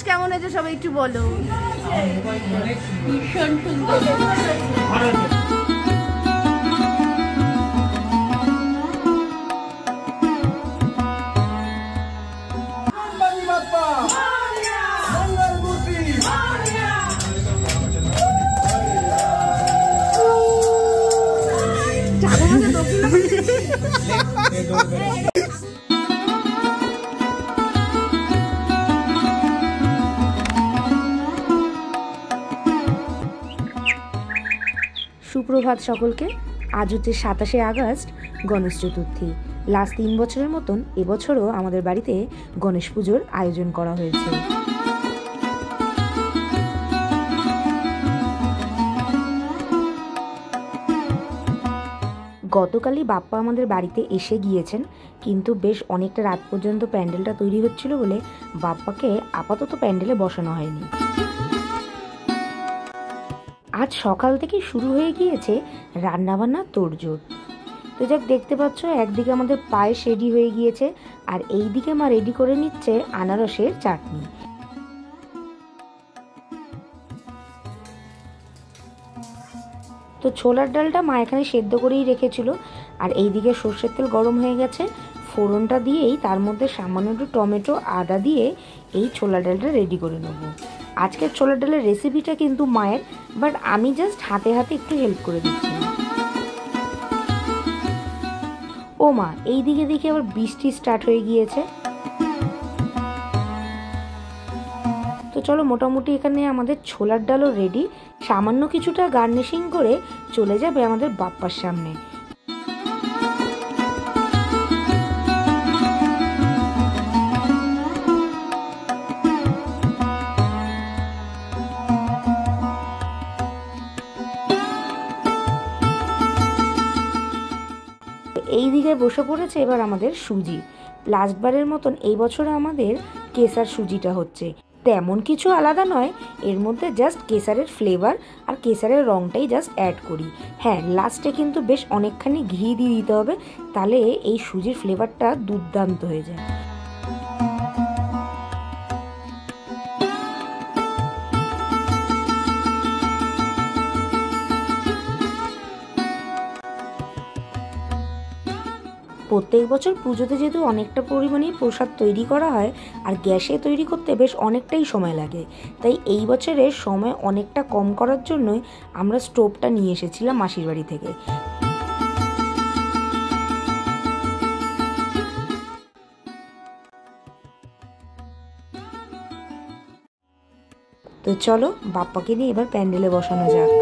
কেমন হয়েছে সবাই একটু বলো। ভীষণ সুন্দর। সুপ্রভাত সকলকে। আজ হচ্ছে 27শে আগস্ট, গণেশ চতুর্থী। লাস্ট 3 বছরের মতন এবছরও আমাদের বাড়িতে গণেশ পুজোর আয়োজন করা হয়েছে। গতকালই বাপ্পা আমাদের বাড়িতে এসে গিয়েছেন, কিন্তু বেশ অনেকটা রাত পর্যন্ত প্যান্ডেলটা তৈরি হচ্ছিল বলে বাপ্পাকে আপাতত প্যান্ডেলে বসানো হয়নি। আজ সকাল থেকে শুরু হয়ে গিয়েছে রান্নাবান্না তোড়জোড়। তো যাক, দেখতে পাচ্ছ একদিকে আমাদের পায়েস রেডি হয়ে গিয়েছে আর এই দিকে মা রেডি করে নিচ্ছে আনারসের চাটনি। তো ছোলার ডালটা মা এখানে সেদ্ধ করেই রেখেছিল আর এইদিকে সর্ষের তেল গরম হয়ে গেছে। ফোড়নটা দিয়েই তার মধ্যে সামান্য একটু টমেটো আদা দিয়ে এই ছোলার ডালটা রেডি করে নেব। আজকের ছোলার ডালের রেসিপিটা কিন্তু মায়ের, বাট আমি জাস্ট হাতে হাতে একটু হেল্প করে দিচ্ছি। ও মা, এই দিকে দেখি আবার বৃষ্টি স্টার্ট হয়ে গিয়েছে। তো চলো, মোটামুটি এখানে আমাদের ছোলার ডালও রেডি। সামান্য কিছুটা গার্নিশিং করে চলে যাবে আমাদের বাপ্পার সামনে। এই দিকে বসে পড়েছে এবার আমাদের সুজি। লাস্টবারের মতন এই বছর আমাদের কেসার সুজিটা হচ্ছে। তেমন কিছু আলাদা নয়, এর মধ্যে জাস্ট কেসারের ফ্লেভার আর কেসারের রঙটাই জাস্ট অ্যাড করি। হ্যাঁ, লাস্টে কিন্তু বেশ অনেকখানি ঘি দিয়ে দিতে হবে, তাহলে এই সুজির ফ্লেভারটা দুর্দান্ত হয়ে যায়। প্রত্যেক বছর পুজোতে যেহেতু অনেকটা পরিমাণেই প্রসাদ তৈরি করা হয় আর গ্যাসে তৈরি করতে বেশ অনেকটাই সময় লাগে, তাই এই বছরের সময় অনেকটা কম করার জন্যই আমরা স্টোভটা নিয়ে এসেছিলাম মাসির বাড়ি থেকে। তো চলো, বাপ্পাকে নিয়ে এবার প্যান্ডেলে বসানো যাক।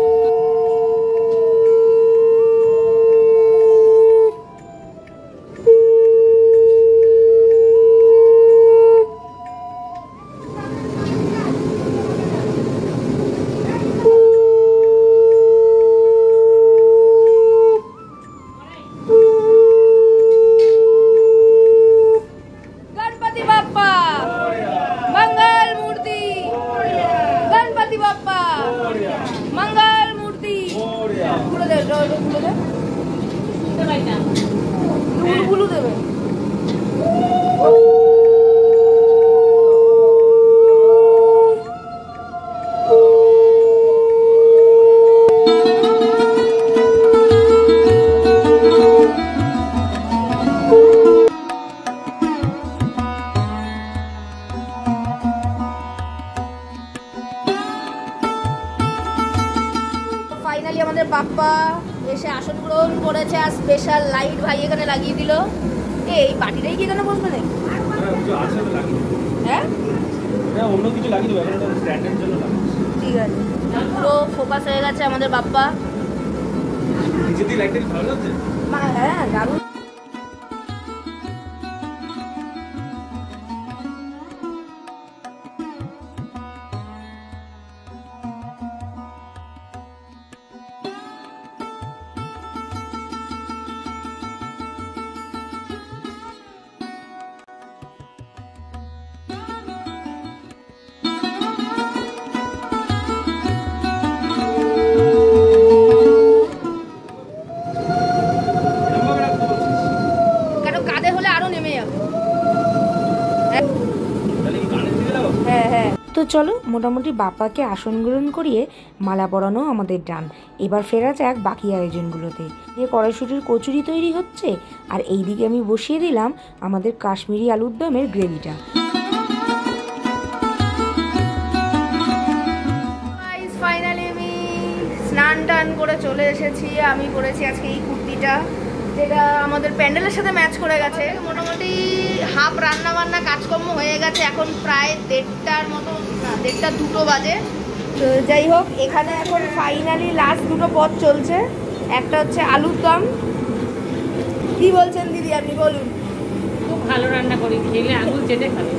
ফাইনালি আমাদের বাপ্পা এসে আসন গ্রহণ করেছে আর স্পেশাল লাইট ভাই এখানে লাগিয়ে দিল। এই পার্টিটাই কি এখানে বসবে নাকি? হ্যাঁ, অন্য কিছু লাগিয়ে দেবো, এখন স্ট্যান্ডের জন্য ঠিক আছে। পুরো ফোকাস হয়ে গেছে আমাদের বাপ্পা। নিচে দিয়ে লাইটটা ভালো লাগছে। হ্যাঁ, দারুণ। চলো মোটামুটি বাপ্পাকে আসন গ্রহণ করিয়ে মালা পরানো আমাদের ডান। এবার ফেরা যাক বাকি আয়োজনগুলোতে। দিয়ে কড়াইশুটির কচুরি তৈরি হচ্ছে, আর এইদিকে আমি বসিয়ে দিলাম আমাদের কাশ্মীরি আলুর দমের গ্রেভিটা। ফাইনালি আমি স্নান টান করে চলে এসেছি। আমি পরেছি আজকে এই কুর্তিটা, যেটা আমাদের প্যান্ডেলের সাথে ম্যাচ করে গেছে। মোটামুটি হাফ রান্না বান্না কাজকর্ম হয়ে গেছে, এখন প্রায় 1:30টার মতো, না 1:30 2টো বাজে। তো যাই হোক, এখানে এখন ফাইনালি লাস্ট দুটো পদ চলছে। একটা হচ্ছে আলুর দম। কি বলছেন দিদি, আপনি বলুন। খুব ভালো রান্না করি, খেলে আঙুল চেটে খাবে।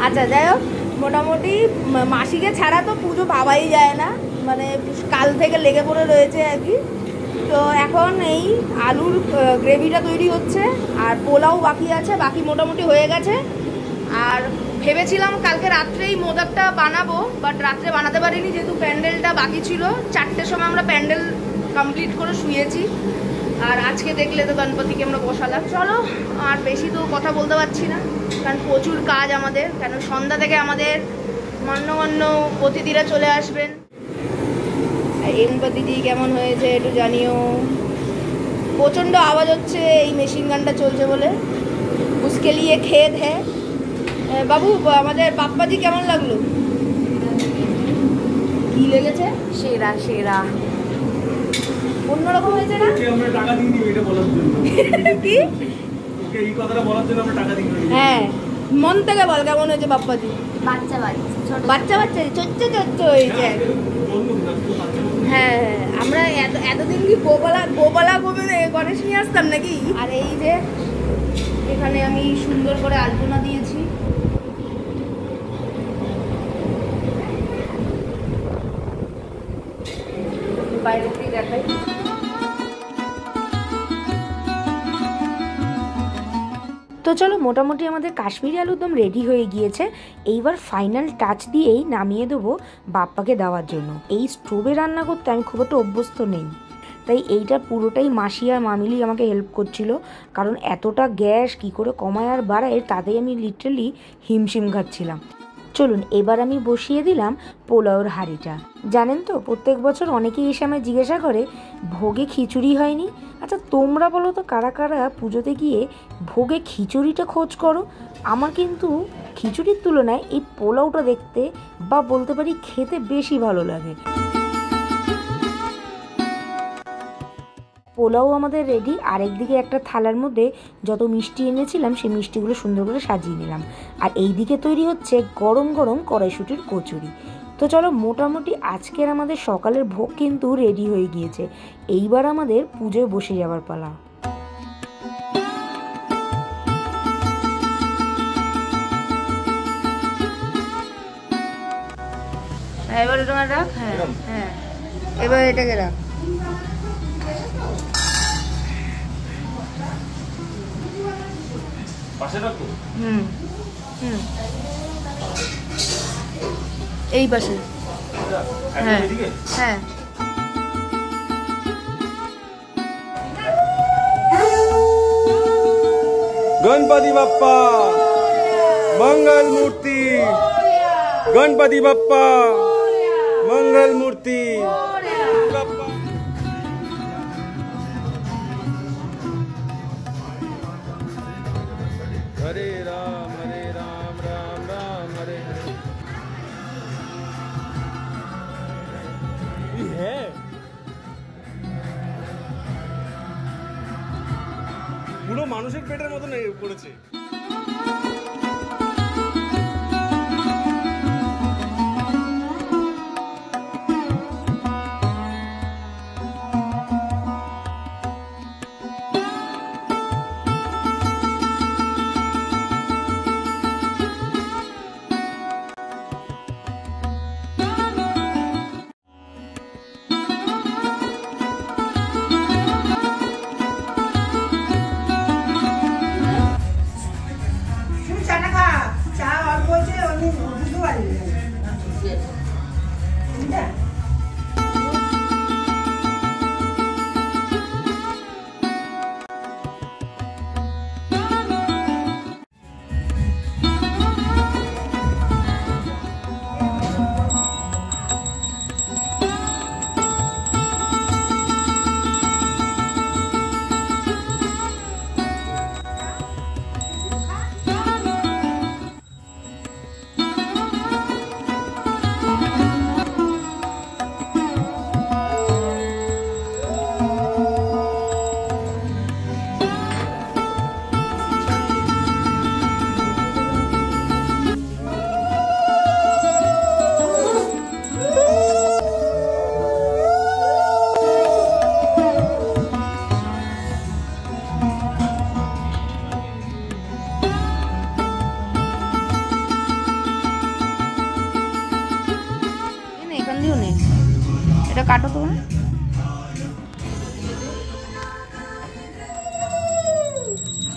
আচ্ছা যাই হোক, মোটামুটি মাসিকে ছাড়া তো পুজো ভাবাই যায় না, মানে কাল থেকে লেগে পড়ে রয়েছে আর কি। তো এখন এই আলুর গ্রেভিটা তৈরি হচ্ছে, আর পোলাও বাকি আছে, বাকি মোটামুটি হয়ে গেছে। আর ভেবেছিলাম কালকে রাত্রেই মোদকটা বানাবো, বাট রাত্রে বানাতে পারিনি যেহেতু প্যান্ডেলটা বাকি ছিল। 4টের সময় আমরা প্যান্ডেল কমপ্লিট করে শুয়েছি, আর আজকে দেখলে তো গণপতিকে আমরা বসালাম। চলো, আর বেশি তো কথা বলতে পারছি না, কারণ প্রচুর কাজ আমাদের, কারণ সন্ধ্যা থেকে আমাদের মান্যগণ্য অতিথিরা চলে আসবেন। এমপাতিটি কেমন হয়েছে একটু জানিও। প্রচণ্ড আওয়াজ হচ্ছে, এই মেশিন গানটা চলছে বলে। উসকে লিয়ে খেদ হ্যাঁ। বাবু, আমাদের বাপ্পাজি কেমন লাগলো? কি লেগেছে? সেরা সেরা, অন্যরকম হয়েছে না? আমরা টাকা দিইনি এটা বলার জন্য। কি? ওকে এই কথাটা বলার জন্য আমরা টাকা দিইনি। হ্যাঁ, মন থেকে বল কেমন হয়েছে বাপ্পাজি। বাচ্চা বাচ্চা চচ্চ চচ্চ হয়েছে। হ্যাঁ, আমরা এতদিন কি গোপালা গোবিন্দে গণেশ নিয়ে আসতাম নাকি? আর এই যে এখানে আমি সুন্দর করে আলপনা দিয়েছি। বাইরে থেকে দেখাই। তো চলো, মোটামুটি আমাদের কাশ্মীরি আলুর দম রেডি হয়ে গিয়েছে। এইবার ফাইনাল টাচ দিয়েই নামিয়ে দেবো বাপ্পাকে দেওয়ার জন্য। এই স্টোভে রান্না করতে আমি খুব একটা অভ্যস্ত নেই, তাই এইটা পুরোটাই মাসি আর মামিলি আমাকে হেল্প করছিল, কারণ এতটা গ্যাস কি করে কমায় আর বাড়ায় তাতেই আমি লিটারালি হিমশিম খাচ্ছিলাম। চলুন, এবার আমি বসিয়ে দিলাম পোলাওর হাঁড়িটা। জানেন তো, প্রত্যেক বছর অনেকেই এসে আমায় জিজ্ঞাসা করে ভোগে খিচুড়ি হয়নি। আচ্ছা তোমরা বলো তো, কারা কারা পুজোতে গিয়ে ভোগে খিচুড়িটা খোঁজ করো? আমার কিন্তু খিচুড়ির তুলনায় এই পোলাওটা দেখতে বা বলতে পারি খেতে বেশি ভালো লাগে। পোলাও আমাদের রেডি, আর একদিকে একটা থালার মধ্যে যত মিষ্টি এনেছিলাম সেই মিষ্টিগুলো সুন্দর করে সাজিয়ে নিলাম, আর এই দিকে তৈরি হচ্ছে গরম গরম কড়াইশুটির কচুরি। তো চলো, মোটামুটি আজকের আমাদের সকালের ভোগ কিন্তু রেডি হয়ে গিয়েছে। এইবার আমাদের পুজোয় বসে যাওয়ার পালা। এবার এটা রাখ। হ্যাঁ হ্যাঁ, এবার এটাকে রাখ। পাশে রাখো। হুম হুম, এই পাশে। হ্যাঁ হ্যাঁ। गणपति बप्पा मंगल मूर्ति, गणपति बप्पा मंगल मूर्ति। हरे राम राम राम हरे हरे। ये है পুরো মানুষের পেটের মতন করেছে।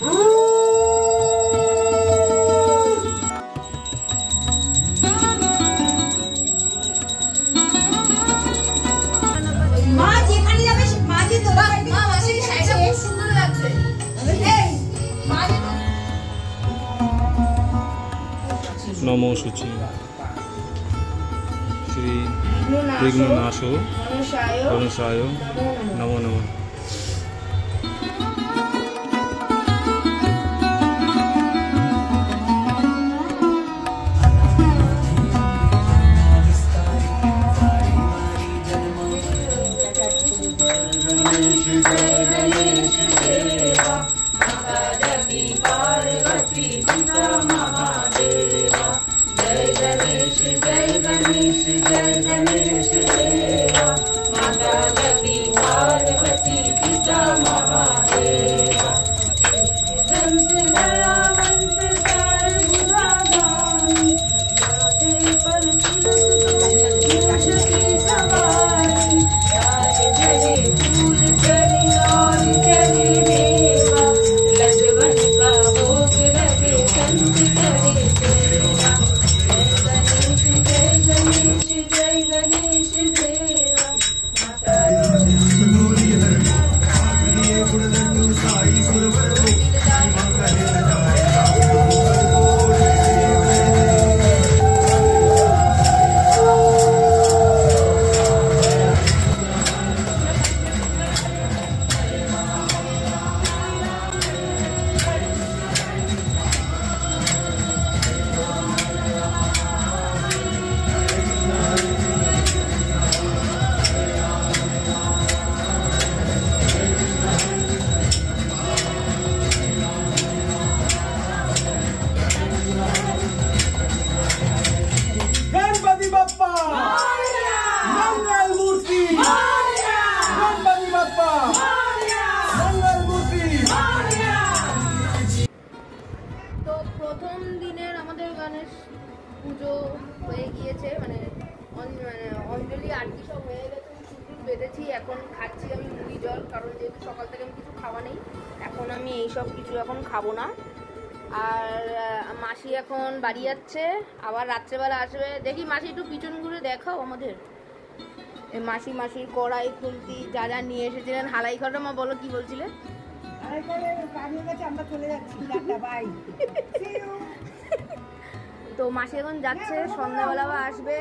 মা যেখানে যাবে মাঝি তো মা মাসির শাড়িটা খুব সুন্দর লাগছে। এই মাঝি নমো শুচি শ্রী বিঘ্ননাশো গণেশায় নমো নমঃ। गणपति बप्पा मंगल मूर्ति गणपति बप्पा मंगल मूर्ति। তো প্রথম দিনের আমাদের গণেশ পুজো হয়ে গিয়েছে, মানে অঞ্জলি আরতি সব হয়ে গেছে, চুল বেঁধেছি, এখন খাচ্ছি আমি মুড়ি জল, কারণ যেহেতু সকাল থেকে আমি কিছু খাওয়া নেই, এখন আমি এইসব কিছু এখন খাবো না। আর মাসি এখন বাড়ি যাচ্ছে, আবার রাত্রেবেলা আসবে। দেখি মাসি একটু পিছন ঘুরে দেখাও আমাদের। মাসির কড়াই খুন্তি যা যা নিয়ে এসেছিলেন। হালাই ঘটা মা বলো কি বলছিলে? তো মাসি এখন যাচ্ছে, সন্ধ্যাবেলা বা আসবে।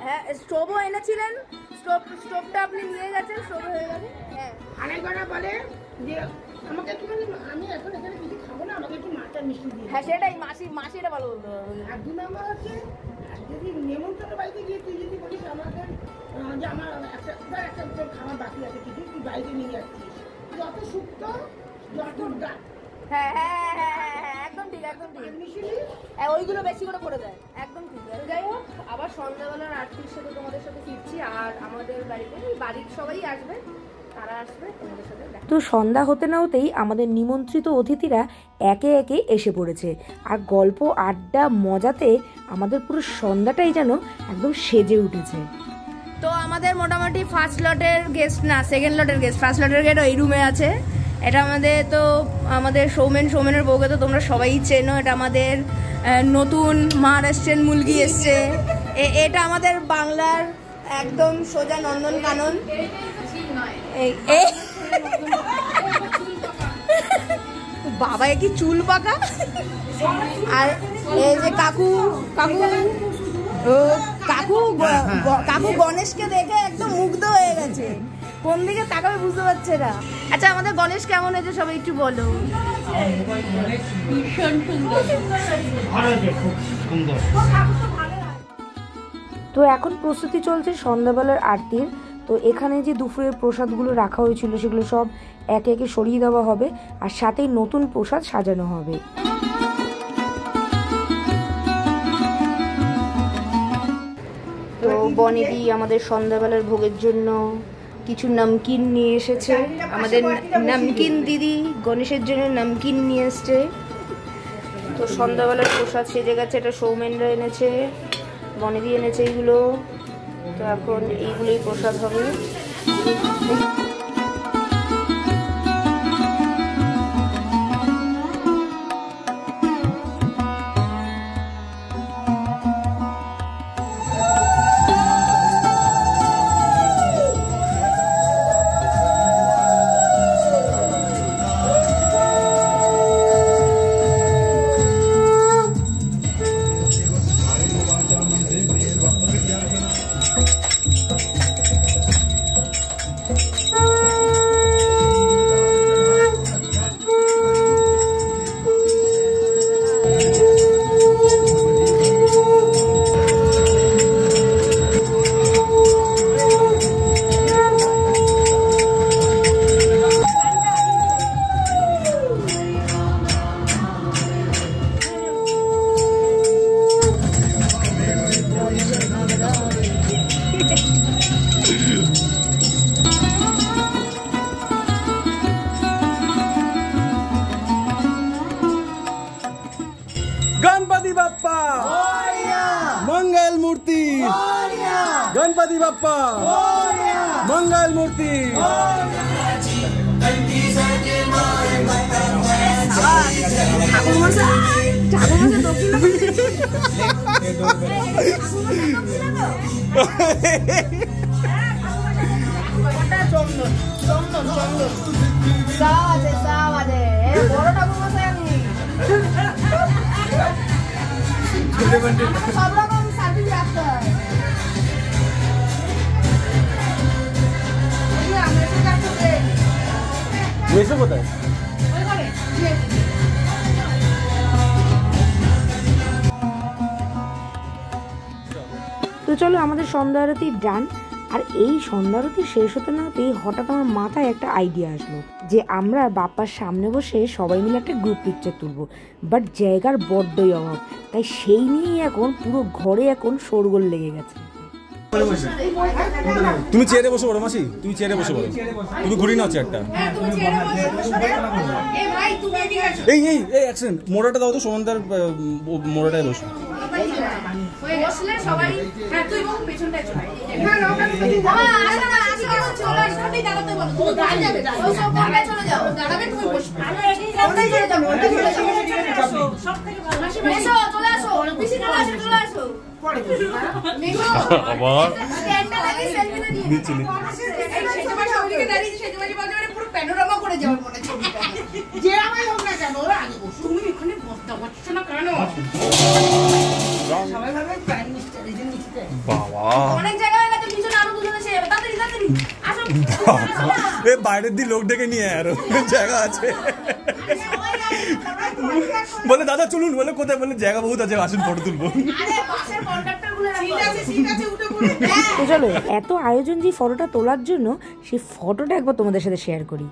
হ্যাঁ, স্টোভও এনেছিলেন, স্টোভটা আপনি নিয়ে গেছেন, স্টোভ হয়ে গেছে। হ্যাঁ, বলে যে আমাকে একটুখানি, আমি এখন এখানে কিছু খাবো না, আমাকে একটু মাছটা মিষ্টি দিয়ে। হ্যাঁ সেটাই, মাসি এটা ভালো বলতে হবে। আর 2 নম্বর হচ্ছে, যদি নেমন্তন্ন বাড়িতে গিয়ে তুই যদি বলিস আমাকে যে আমার একটা তোর খাবার বাকি আছে, কিছু তুই বাড়িতে নিয়ে যাচ্ছিস, যত শুক্তো যত ডাক। হ্যাঁ হ্যাঁ হ্যাঁ হ্যাঁ একদম ঠিক, একদম ঠিক। ওইগুলো বেশি করে দেয়, একদম ঠিক। যাই হোক, আবার সন্ধ্যাবেলার আরতির সাথে তোমাদের সাথে ফিরছি। আর আমাদের বাড়ির সবাই আসবে, তারা আসবে তোমাদের সাথে। তো সন্ধ্যা হতে না হতেই আমাদের নিমন্ত্রিত অতিথিরা একে একে এসে পড়েছে, আর গল্প আড্ডা মজাতে আমাদের পুরো সন্ধ্যাটাই যেন একদম সেজে উঠেছে। তো আমাদের মোটামুটি ফার্স্ট লটের গেস্ট না, সেকেন্ড লটের গেস্ট। ফার্স্ট লটের গেট ওই রুমে আছে। এটা আমাদের সৌমেনের বউকে তো তোমরা সবাই চেনো। এটা আমাদের নতুন মহারাষ্ট্রের মুলগি এসছে। এটা আমাদের বাংলার একদম সোজা নন্দন কানন। বাবা কি চুল পাকা। আর এই যে কাকু গণেশকে দেখে একদম মুগ্ধ হয়ে গেছে, কোন দিকে তাকাবে বুঝতে পারছে না। আচ্ছা, আমাদের গণেশ কেমন হয়েছে সবাই একটু বলো। ভীষণ সুন্দর। তো এখন প্রস্তুতি চলছে সন্ধ্যাবেলার আরতির। তো এখানে যে দুপুরের প্রসাদগুলো রাখা হয়েছিল সেগুলো সব একে একে সরিয়ে দেওয়া হবে, আর সাথেই নতুন প্রসাদ সাজানো হবে। তো বনেদি আমাদের সন্ধ্যাবেলার ভোগের জন্য কিছু নমকিন নিয়ে এসেছে। আমাদের নমকিন দিদি গণেশের জন্য নমকিন নিয়ে এসছে। তো সন্ধ্যাবেলার প্রসাদ সেজে গেছে, এটা সৌমেনরা এনেছে, বনেদি এনেছে এইগুলো। তো এখন এইগুলোই প্রসাদ হবে। गणपति बाप्पा मंगल मूर्ति, गणपति बाप्पा मंगल मूर्ति। সব রকম সার্ভিস রাখতে হয়। মেসো কোথায়? তো চলো আমাদের সন্ধ্যা আরতি ডান। আর এই সন্ধ্যা আরতি শেষ হতে না হতেই হঠাৎ আমার মাথায় একটা আইডিয়া আসলো যে আমরা বাপ্পার সামনে বসে সবাই মিলে একটা গ্রুপ পিকচার তুলবো, বাট জায়গার বড্ডই অভাব, তাই সেই নিয়েই এখন পুরো ঘরে এখন শোরগোল লেগে গেছে। তুমি চেয়ারে বসে পড়ো মাসি, তুমি চেয়ারে বসে পড়ো, তুমি ঘুরি নাও চেয়ারটা। এই এই এই অ্যাকশন, মোড়াটা দাও তো, সমানদার মোড়াটায় বসো। বসলে সবাই হ্যাঁ তুই বল পেছনটায় চলে না না আসো না আসো চলে আসতে দাঁড়াতে বলো তুমি দাঁড়িয়ে যাবে ওই সব কোণায় চলে যাও দাঁড়াবে তুমি বসবে আমি এটাই কোণায় চলে যাব ওটা চলে যাও সব থেকে ভালো এসো চলে আসো পিছি চলে আসো মেঘো আবার স্ট্যান্ডটা লাগিয়ে সেলফিটা নিয়ে নিচে এই সেজমাই সবদিকে দাঁড়িয়ে সেজমাই বাজারে পুরো প্যানোরামা করে যাওয়ার মনে ছবিটা যে আমায় হোক না কেন ওরা আগে বসো। তুমি এখানে বসতে পারছো না কেন সবাই ভাবে প্রাইম মিনিস্টার এই যে নিচে বাবা, অনেক জায়গায় গেছে পিছনে আরো দুজন এসে যাবে তাড়াতাড়ি তাড়াতাড়ি আসো এ বাইরের দিয়ে লোক ডেকে নিয়ে আরো জায়গা আছে। সবাই বলে দাদা চলুন, বলে কোথায়, বলে জায়গা বহুত আছে, আসুন ফটো তুলবো। আরে বাসের কন্ডাক্টরগুলো ঠিক আছে উঠে পড়ে। তো চলো এত আয়োজন যে ফটোটা তোলার জন্য, সেই ফটোটা একবার তোমাদের সাথে শেয়ার করি।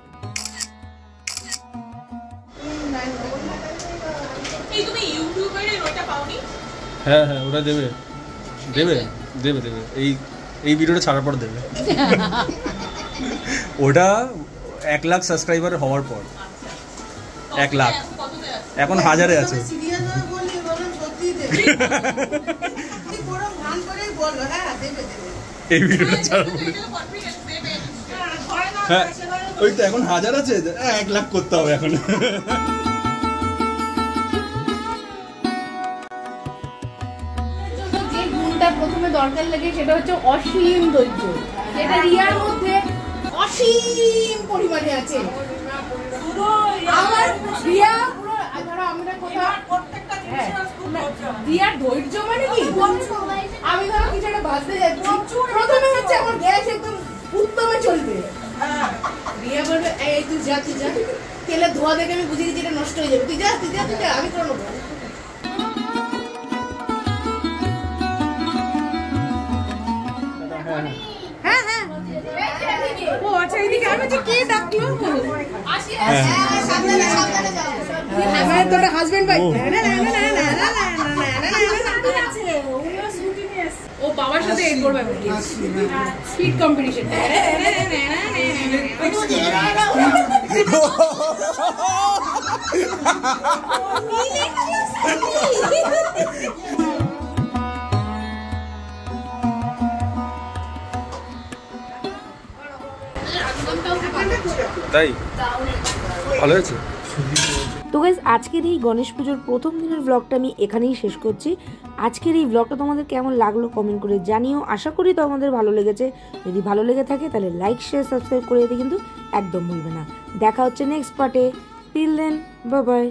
এই তুমি ইউটিউবের ওটা পাওনি? হ্যাঁ হ্যাঁ, ওটা দেবে দেবে দেবে দেবে, এই ভিডিওটা ছাড়ার পর দেবে। ওটা 1 লাখ সাবস্ক্রাইবার হওয়ার পর, 1 লাখ কততে আছে? এখন 1000-এ আছে। সিরিয়াস হয়ে বললি বলো সত্যি দেবে। তুমি বড় ভান করেই বলো হ্যাঁ দেবে দেবে। এই ভিডিওটা ছাড়ার পর এটা কনফিডেন্স দেবে। হ্যাঁ, ওই তো এখন 1000 আছে, 1 লাখ করতে হবে এখন। যে গুণটা প্রথমে দরকার লাগে সেটা হচ্ছে অসীম ধৈর্য, যেটা রিয়ার মধ্যে অসীম পরিমাণে আছে। আমার রিয়া পুরো ধরো আমরা কোথাও রিয়ার ধৈর্য মানে কি, আমি ধরো কিছু একটা ভাজতে যাচ্ছি, প্রথমে হচ্ছে আমার গ্যাস একদম উত্তমে চলবে, রিয়া বলবে এই তুই যা তেলের ধোয়া দেখে আমি বুঝে গেছি এটা নষ্ট হয়ে যাবে, তুই যা আমি করে নেবো। ও আচ্ছা এদিকে আমি যে কে ডাকলো আসি সাবধানে সাবধানে যাও আমার তো হাজবেন্ড ভাই ও বাবার সাথে এই করবে স্পিড কম্পিটিশন তাই ভালো হয়েছে। তো গাইজ আজকের এই গণেশ পুজোর প্রথম দিনের ব্লগটা আমি এখানেই শেষ করছি। আজকের এই ব্লগটা তোমাদের কেমন লাগলো কমেন্ট করে জানিও। আশা করি তোমাদের ভালো লেগেছে। যদি ভালো লেগে থাকে তাহলে লাইক শেয়ার সাবস্ক্রাইব করে দিতে কিন্তু একদম ভুলবে না। দেখা হচ্ছে নেক্সট পার্টে। Till then bye by.